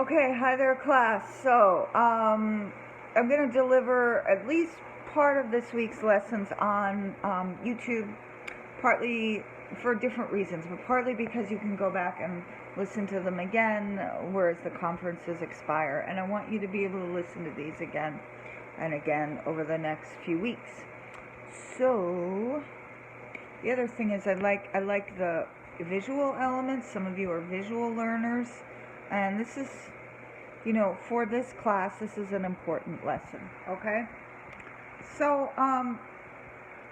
Okay, hi there, class. So, I'm going to deliver at least part of this week's lessons on YouTube, partly for different reasons, but partly because you can go back and listen to them again, whereas the conferences expire. And I want you to be able to listen to these again and again over the next few weeks. So, the other thing is I like the visual elements. Some of you are visual learners. And this is, for this class, this is an important lesson, okay? So,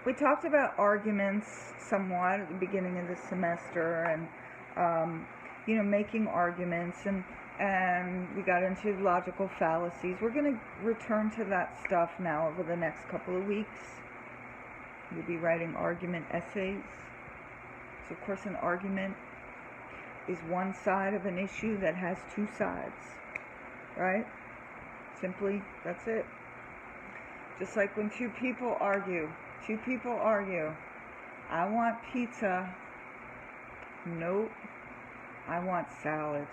we talked about arguments somewhat at the beginning of the semester and, making arguments and we got into logical fallacies. We're going to return to that stuff now over the next couple of weeks. We'll be writing argument essays. So, of course, an argument is one side of an issue that has two sides, right? Simply, that's it. Just like when two people argue, I want pizza, nope, I want salad.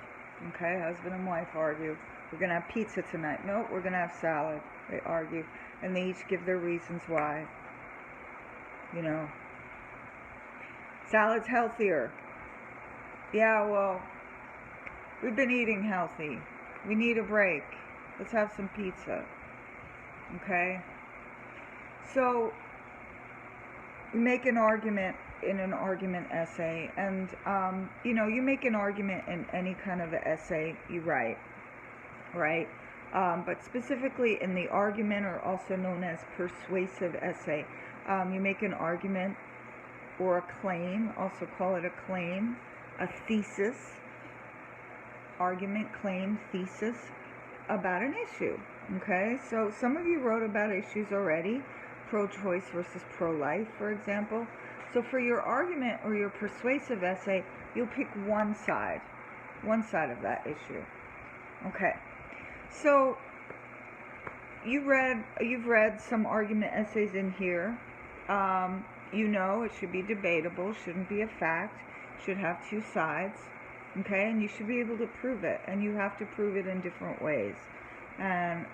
Okay, husband and wife argue, we're going to have pizza tonight, nope, we're going to have salad. They argue, and they each give their reasons why. Salad's healthier. Yeah, well, we've been eating healthy. We need a break. Let's have some pizza. Okay? So, you make an argument in an argument essay, and, you make an argument in any kind of essay you write, right? But specifically in the argument, or also known as persuasive essay, you make an argument or a claim, also call it a claim, a thesis, argument, claim, thesis, about an issue, okay? So some of you wrote about issues already, pro-choice versus pro-life, for example. So for your argument or your persuasive essay, you'll pick one side of that issue, okay? So you've read some argument essays in here. It should be debatable, shouldn't be a fact, should have two sides, okay, and you should be able to prove it, and you have to prove it in different ways, and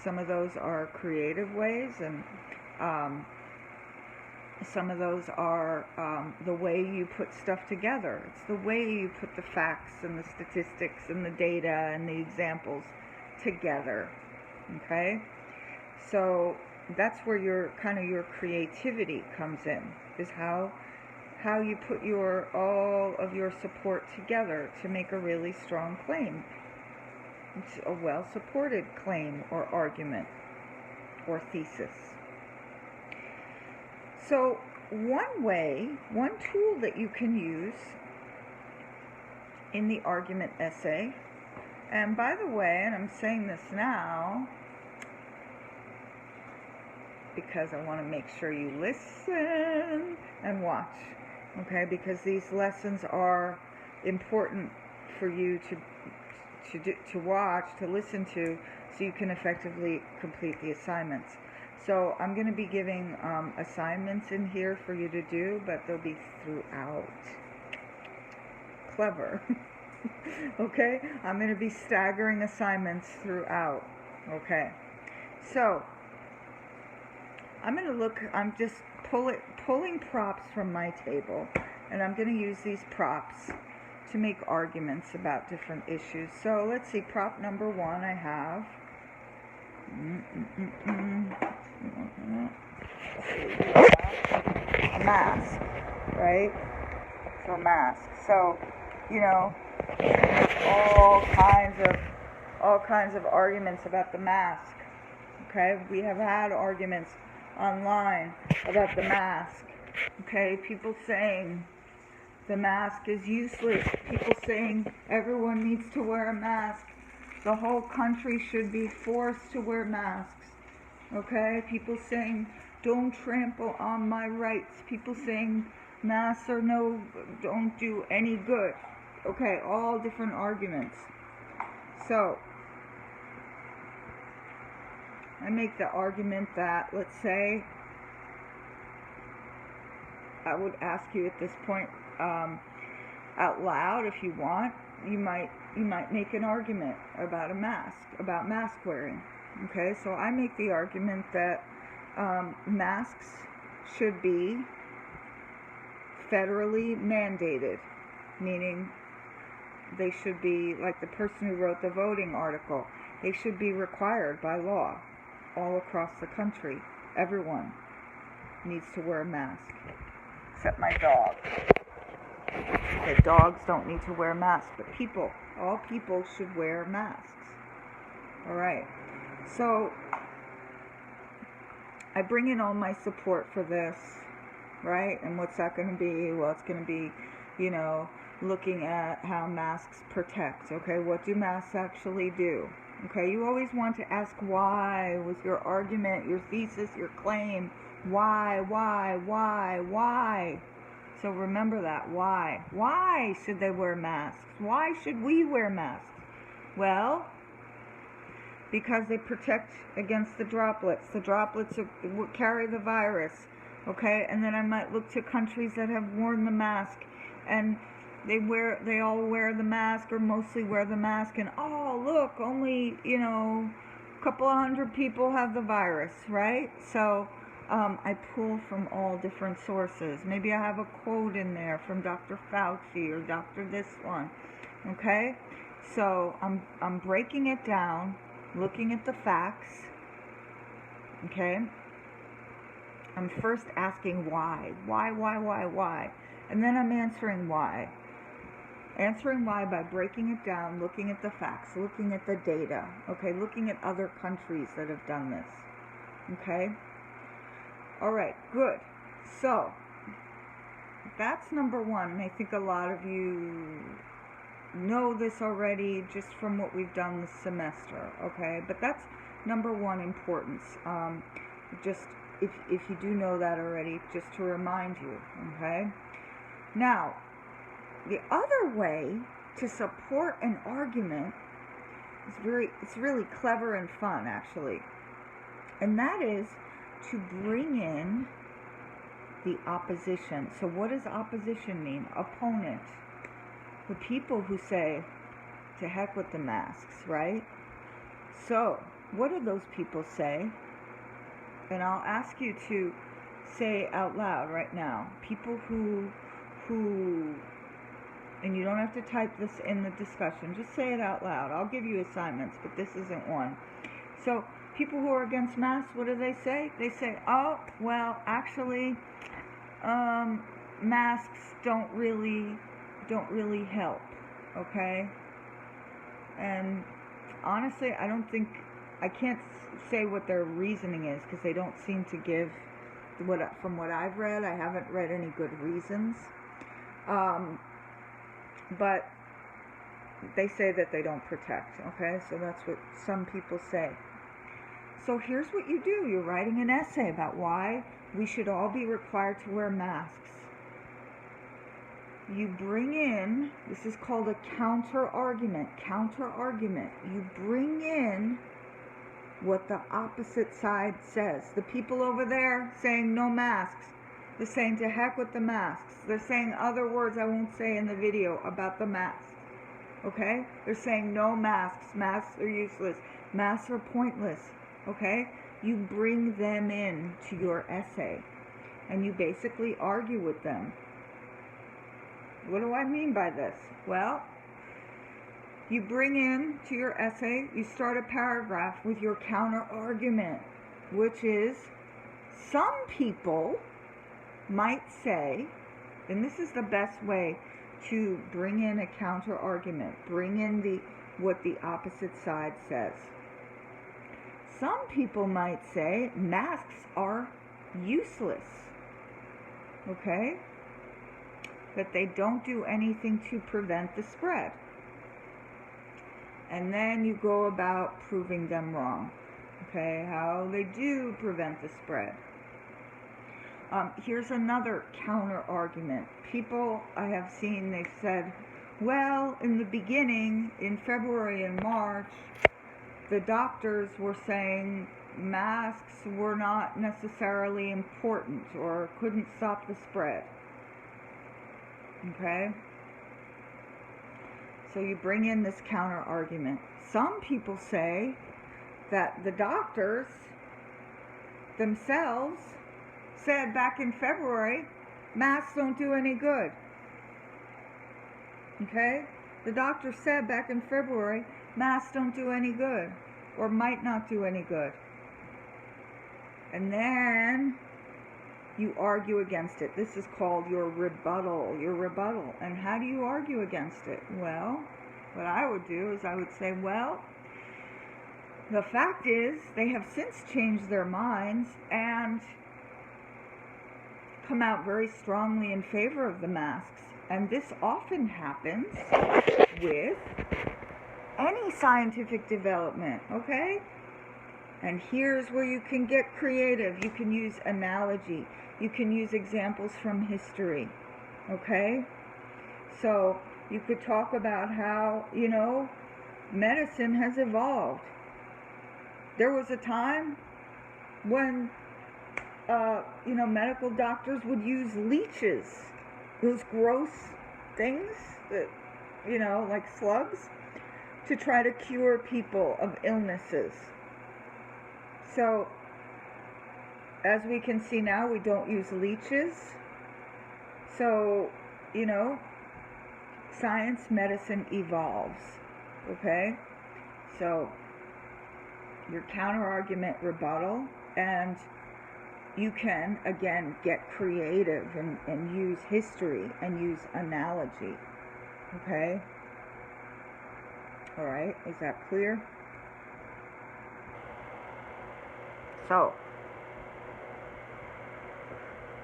some of those are creative ways, and some of those are the way you put stuff together. It's the way you put the facts and the statistics and the data and the examples together, okay? So that's where your creativity comes in, is how you put all of your support together to make a really strong claim. It's a well-supported claim or argument or thesis. So one tool that you can use in the argument essay, and by the way, and I'm saying this now because I want to make sure you listen and watch, okay? Because these lessons are important for you to watch, to listen to, so you can effectively complete the assignments. So I'm going to be giving assignments in here for you to do, but they'll be throughout. Clever. Okay? I'm going to be staggering assignments throughout. Okay? So I'm just pulling props from my table, and I'm going to use these props to make arguments about different issues. So let's see, prop number one I have. A mask, right? So mask. So, all kinds of arguments about the mask. Okay, we have had arguments online about the mask. Okay, people saying the mask is useless. People saying everyone needs to wear a mask. The whole country should be forced to wear masks. Okay, people saying don't trample on my rights. People saying masks don't do any good. Okay, all different arguments. So I make the argument that, let's say, I would ask you at this point out loud if you want, you might make an argument about about mask wearing. Okay, so I make the argument that masks should be federally mandated, meaning they should be, like the person who wrote the voting article, they should be required by law all across the country. Everyone needs to wear a mask, except my dog. Okay, dogs don't need to wear masks, but all people should wear masks. Alright, so I bring in all my support for this, right? And what's that going to be? Well, it's going to be, looking at how masks protect. Okay, what do masks actually do? Okay, you always want to ask why with your argument, your thesis, your claim. Why? So remember that. Why? Why should they wear masks? Why should we wear masks? Well, because they protect against the droplets. The droplets will carry the virus. Okay, and then I might look to countries that have worn the mask, and they all wear the mask, or mostly wear the mask, and oh look, only a couple of hundred people have the virus, right? So I pull from all different sources. Maybe I have a quote in there from Dr. Fauci or Dr. this one. Okay, so I'm breaking it down, looking at the facts. Okay, I'm first asking why, and then I'm answering why. Answering why by breaking it down, looking at the facts, looking at the data, okay, looking at other countries that have done this, okay? All right, good. So, that's number one, and I think a lot of you know this already just from what we've done this semester, okay? But that's number one importance. Just, if you do know that already, just to remind you, okay? Now, the other way to support an argument is it's really clever and fun, actually. And that is to bring in the opposition. So what does opposition mean? Opponent. The people who say, to heck with the masks, right? So, what do those people say? And I'll ask you to say out loud right now. People who and you don't have to type this in the discussion, just say it out loud. I'll give you assignments, but this isn't one. So, people who are against masks, what do they say? They say, oh, well, actually, masks don't really help, okay? And honestly, I can't say what their reasoning is, because they don't seem to give, from what I've read, I haven't read any good reasons. But they say that they don't protect, okay? So that's what some people say. So here's what you do. You're writing an essay about why we should all be required to wear masks. You bring in, this is called a counter-argument. Counter-argument. You bring in what the opposite side says. The people over there saying no masks. They're saying to heck with the masks. They're saying other words I won't say in the video about the masks. Okay? They're saying no masks. Masks are useless. Masks are pointless. Okay? You bring them in to your essay. And you basically argue with them. What do I mean by this? Well, you bring in to your essay, you start a paragraph with your counter-argument, which is, some people might say, and this is the best way to bring in a counter-argument, bring in what the opposite side says. Some people might say masks are useless, okay? That they don't do anything to prevent the spread. And then you go about proving them wrong, okay? How they do prevent the spread. Here's another counter-argument. People I have seen, they've said, well, in the beginning, in February and March, the doctors were saying masks were not necessarily important or couldn't stop the spread. Okay? So you bring in this counter argument. Some people say that the doctors themselves said back in February, masks don't do any good. Okay? The doctor said back in February, masks don't do any good, or might not do any good. And then you argue against it. This is called your rebuttal. And how do you argue against it? Well, what I would do is I would say, well, the fact is they have since changed their minds and come out very strongly in favor of the masks. And this often happens with any scientific development, okay? And here's where you can get creative. You can use analogy. You can use examples from history, okay? So you could talk about how, medicine has evolved. There was a time when, medical doctors would use leeches, those gross things that, like slugs, to try to cure people of illnesses. So, as we can see now, we don't use leeches. So, science, medicine evolves. Okay? So, your counter-argument rebuttal, and you can, again, get creative and use history and use analogy. Okay? Alright, is that clear? So,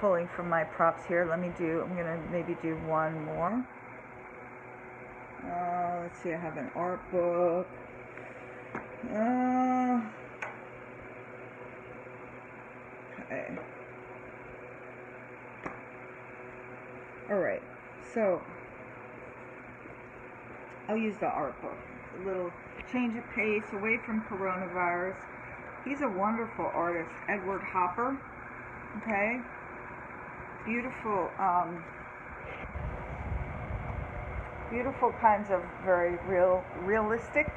pulling from my props here, I'm going to maybe do one more. Let's see, I have an art book. Okay. Alright, so I'll use the art book. A little change of pace away from coronavirus. He's a wonderful artist, Edward Hopper. Okay? Beautiful, beautiful kinds of very realistic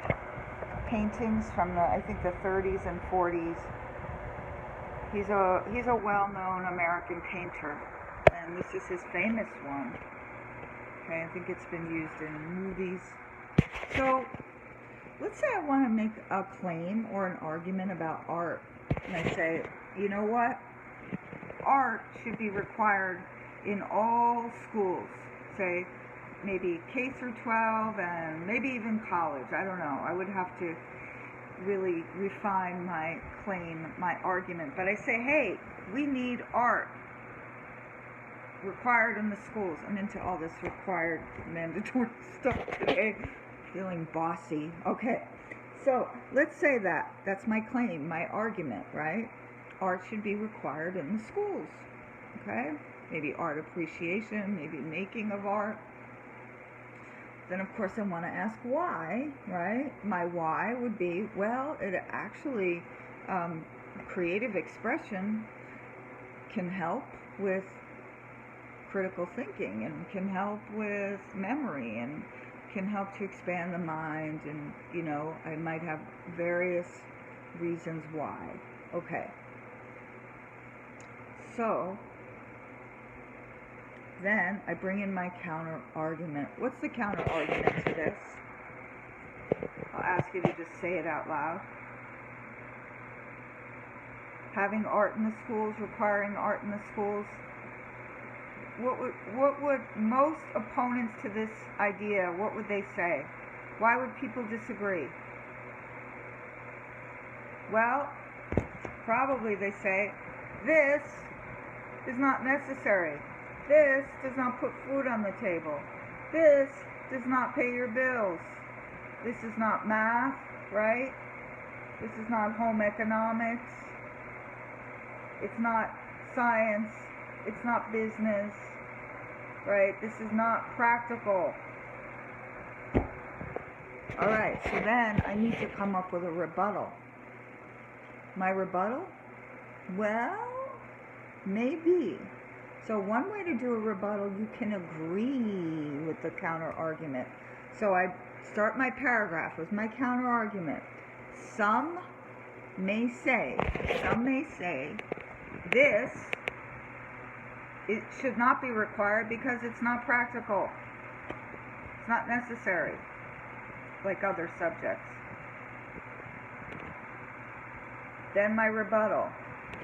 paintings from I think the 30s and 40s. He's a well-known American painter, and this is his famous one. Okay, I think it's been used in movies. So, let's say I want to make a claim or an argument about art, and I say, you know what? Art should be required in all schools, say maybe K through 12 and maybe even college. I don't know. I would have to really refine my claim, my argument. But I say, hey, we need art required in the schools. I'm into all this required mandatory stuff today. Feeling bossy. Okay. So let's say that's my claim, my argument, right? Art should be required in the schools. Okay? Maybe art appreciation, maybe making of art. Then, of course, I want to ask why, right? My why would be, well, it actually, creative expression can help with critical thinking and can help with memory and can help to expand the mind. And, I might have various reasons why. Okay. So, then I bring in my counter argument. What's the counter argument to this? I'll ask you to just say it out loud. Having art in the schools, requiring art in the schools. What would most opponents to this idea, what would they say? Why would people disagree? Well, probably they say, this is not necessary. This does not put food on the table. This does not pay your bills. This is not math, right? This is not home economics. It's not science. It's not business, right? This is not practical. All right, so then I need to come up with a rebuttal. My rebuttal? Well, maybe. So one way to do a rebuttal, you can agree with the counter argument. So I start my paragraph with my counter argument. Some may say this, it should not be required because it's not practical. It's not necessary, like other subjects. Then my rebuttal.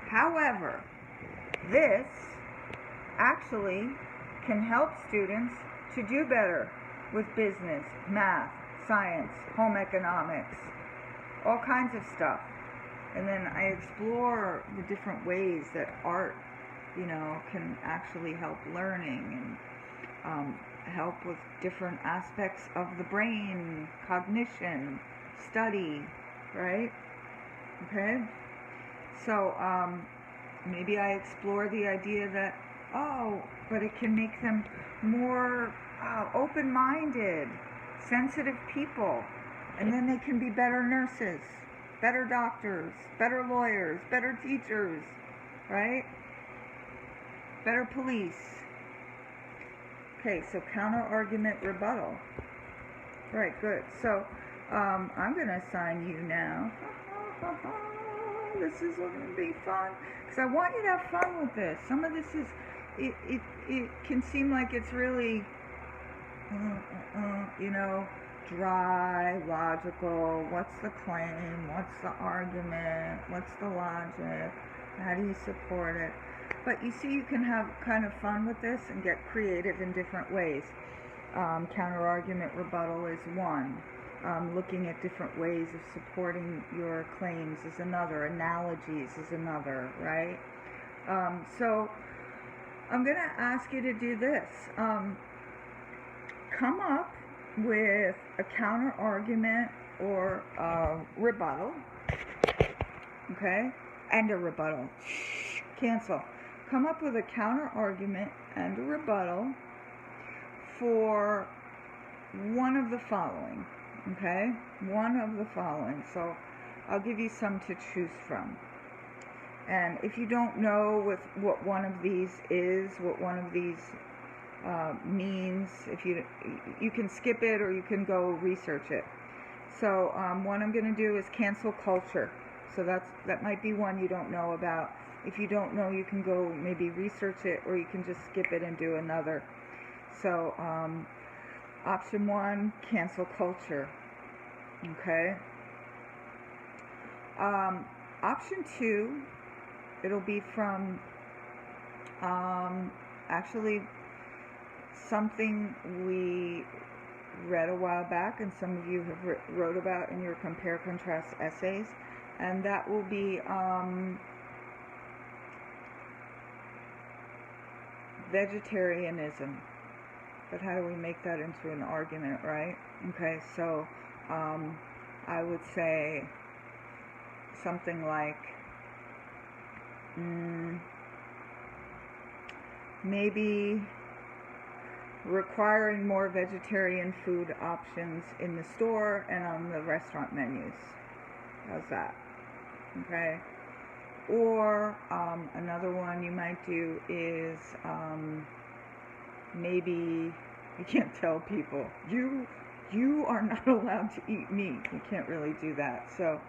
However, this actually can help students to do better with business, math, science, home economics, all kinds of stuff. And then I explore the different ways that art, can actually help learning and help with different aspects of the brain, cognition, study, right? Okay? So maybe I explore the idea that, but it can make them more open-minded, sensitive people, and then they can be better nurses, better doctors, better lawyers, better teachers, right? Better police. Okay, so counter-argument rebuttal. Right, good. So I'm going to assign you now. This is going to be fun, because I want you to have fun with this. Some of this is, it can seem like it's really, dry, logical. What's the claim? What's the argument? What's the logic? How do you support it? But you see, you can have kind of fun with this and get creative in different ways. Counter-argument rebuttal is one. Looking at different ways of supporting your claims is another. Analogies is another, right? So I'm going to ask you to do this. Come up with a counter-argument or a rebuttal, okay? And a rebuttal. Shh, cancel. Come up with a counter-argument and a rebuttal for one of the following. Okay, one of the following. So I'll give you some to choose from. And if you don't know what one of these is, what one of these means, if you can skip it or you can go research it. So what I'm going to do is cancel culture. So that might be one you don't know about. If you don't know, you can go maybe research it, or you can just skip it and do another. So option one, cancel culture. Okay. Option two, it'll be from actually something we read a while back, and some of you have wrote about in your compare-contrast essays, and that will be vegetarianism. But how do we make that into an argument, right? Okay, so I would say something like, maybe requiring more vegetarian food options in the store and on the restaurant menus. How's that? Okay. Or another one you might do is maybe you can't tell people you are not allowed to eat meat. You can't really do that. So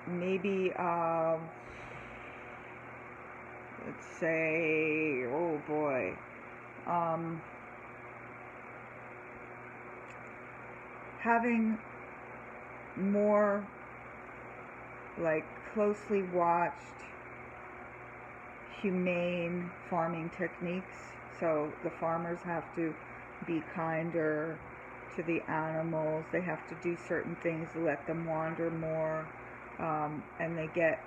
maybe let's say, oh boy, having more like closely watched humane farming techniques. So the farmers have to be kinder to the animals. They have to do certain things to let them wander more, and they get